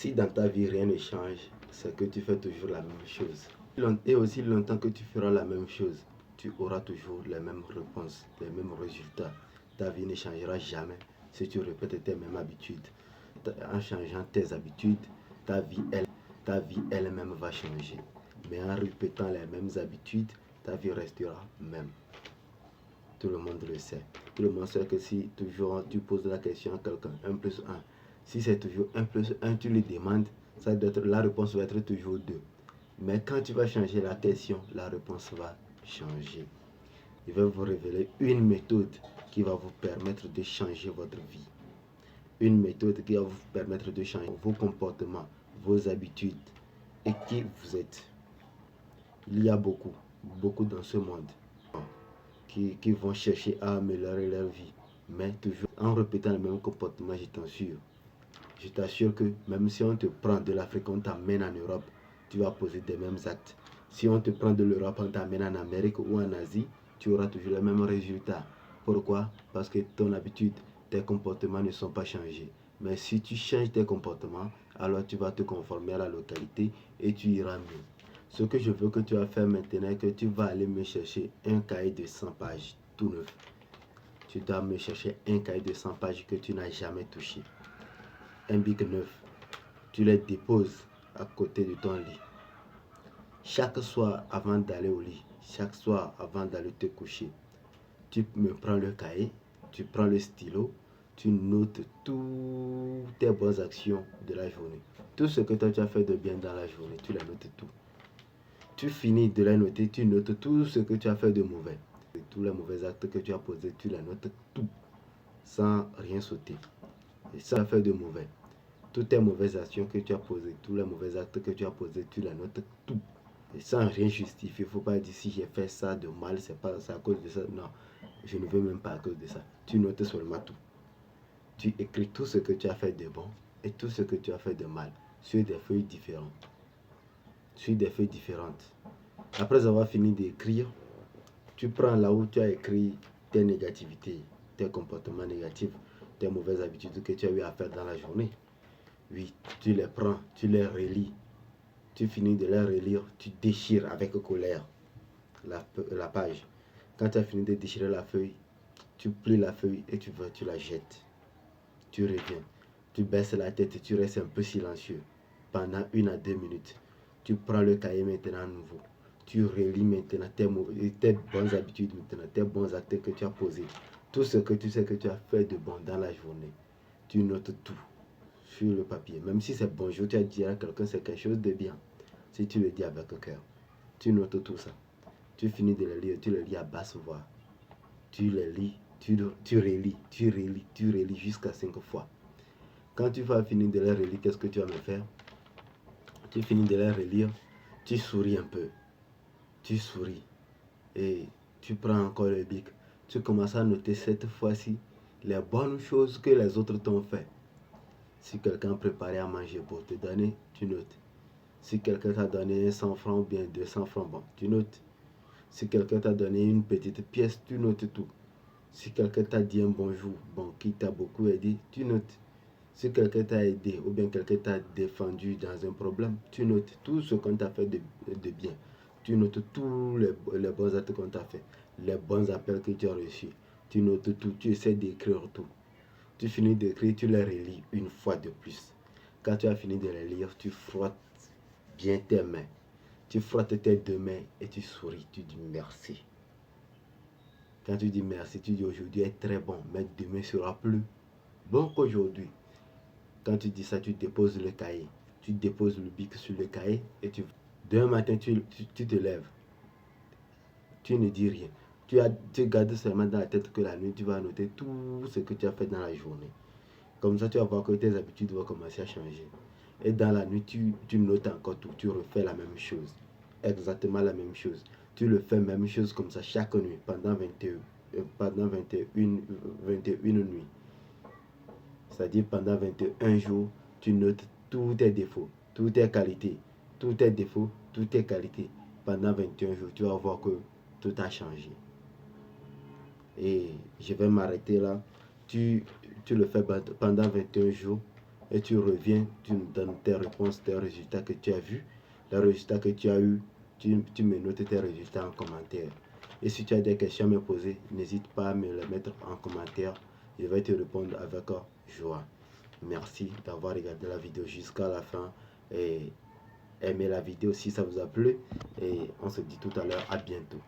Si dans ta vie rien ne change, c'est que tu fais toujours la même chose. Et aussi longtemps que tu feras la même chose, tu auras toujours les mêmes réponses, les mêmes résultats. Ta vie ne changera jamais si tu répètes tes mêmes habitudes. En changeant tes habitudes, ta vie elle-même va changer. Mais en répétant les mêmes habitudes, ta vie restera même. Tout le monde le sait. Tout le monde sait que si toujours tu poses la question à quelqu'un, 1 plus 1, si c'est toujours 1 plus 1, tu lui demandes, la réponse va être toujours 2. Mais quand tu vas changer la question, la réponse va changer. Je vais vous révéler une méthode qui va vous permettre de changer votre vie. Une méthode qui va vous permettre de changer vos comportements, vos habitudes et qui vous êtes. Il y a beaucoup dans ce monde qui vont chercher à améliorer leur vie, mais toujours en répétant le même comportement, je t'assure. Je t'assure que même si on te prend de l'Afrique, on t'amène en Europe, tu vas poser des mêmes actes. Si on te prend de l'Europe, on t'amène en Amérique ou en Asie, tu auras toujours les mêmes résultats. Pourquoi? Parce que ton habitude, tes comportements ne sont pas changés. Mais si tu changes tes comportements, alors tu vas te conformer à la localité et tu iras mieux. Ce que je veux que tu vas faire maintenant est que tu vas aller me chercher un cahier de 100 pages tout neuf. Tu dois me chercher un cahier de 100 pages que tu n'as jamais touché. Un bic neuf. Tu les déposes à côté de ton lit. Chaque soir avant d'aller au lit, chaque soir avant d'aller te coucher, tu me prends le cahier, tu prends le stylo, tu notes toutes tes bonnes actions de la journée. Tout ce que toi tu as fait de bien dans la journée, tu les notes tout. Tu finis de les noter, tu notes tout ce que tu as fait de mauvais. Et tous les mauvais actes que tu as posés, tu les notes tout, sans rien sauter. Et ça fait de mauvais. Toutes tes mauvaises actions que tu as posées, tous les mauvais actes que tu as posés, tu les notes tout. Et sans rien justifier, il ne faut pas dire si j'ai fait ça de mal, c'est pas à cause de ça. Non, je ne veux même pas à cause de ça. Tu notes seulement tout. Tu écris tout ce que tu as fait de bon et tout ce que tu as fait de mal sur des feuilles différentes. Sur des feuilles différentes. Après avoir fini d'écrire, tu prends là où tu as écrit tes négativités, tes comportements négatifs, tes mauvaises habitudes que tu as eu à faire dans la journée. Oui, tu les prends, tu les relis. Tu finis de les relire, tu déchires avec colère la page. Quand tu as fini de déchirer la feuille, tu plies la feuille et tu la jettes. Tu reviens, tu baisses la tête et tu restes un peu silencieux pendant 1 à 2 minutes. Tu prends le cahier maintenant à nouveau. Tu relis maintenant tes bonnes habitudes, maintenant, tes bons actes que tu as posés. Tout ce que tu sais que tu as fait de bon dans la journée. Tu notes tout sur le papier. Même si c'est bonjour, tu as dit à quelqu'un c'est quelque chose de bien. Si tu le dis avec le cœur, tu notes tout ça. Tu finis de le lire, tu le lis à basse voix. Tu le lis, tu relis jusqu'à 5 fois. Quand tu vas finir de les relire, qu'est-ce que tu vas me faire? Tu finis de les relire, tu souris un peu. Tu souris et tu prends encore le bic. Tu commences à noter cette fois-ci les bonnes choses que les autres t'ont fait. Si quelqu'un préparait à manger pour te donner, tu notes. Si quelqu'un t'a donné 100 francs ou bien 200 francs, bon, tu notes. Si quelqu'un t'a donné une petite pièce, tu notes tout. Si quelqu'un t'a dit un bonjour, bon, qui t'a beaucoup aidé, tu notes. Si quelqu'un t'a aidé ou bien quelqu'un t'a défendu dans un problème, tu notes tout ce qu'on t'a fait de bien. Tu notes tous les bons actes qu'on t'a fait, les bons appels que tu as reçus. Tu notes tout, tu essaies d'écrire tout. Tu finis d'écrire, tu les relis une fois de plus. Quand tu as fini de les lire, tu frottes bien tes mains. Tu frottes tes 2 mains et tu souris, tu dis merci. Quand tu dis merci, tu dis aujourd'hui est très bon, mais demain sera plus bon qu'aujourd'hui. Quand tu dis ça, tu déposes le cahier. Tu déposes le bic sur le cahier et demain matin, tu te lèves. Tu ne dis rien. Tu gardes seulement dans la tête que la nuit, tu vas noter tout ce que tu as fait dans la journée. Comme ça, tu vas voir que tes habitudes vont commencer à changer. Et dans la nuit, tu notes encore tout. Tu refais la même chose. Exactement la même chose. Tu le fais même chose comme ça chaque nuit pendant 21 nuits. C'est-à-dire pendant 21 jours, tu notes tous tes défauts, toutes tes qualités, tous tes défauts, toutes tes qualités. Pendant 21 jours, tu vas voir que tout a changé. Et je vais m'arrêter là. Tu le fais pendant 21 jours et tu reviens, tu me donnes tes réponses, tes résultats que tu as vus, les résultats que tu as eu, tu me notes tes résultats en commentaire. Et si tu as des questions à me poser, n'hésite pas à me les mettre en commentaire. Je vais te répondre avec joie. Merci d'avoir regardé la vidéo jusqu'à la fin et aimez la vidéo si ça vous a plu. Et on se dit tout à l'heure, à bientôt.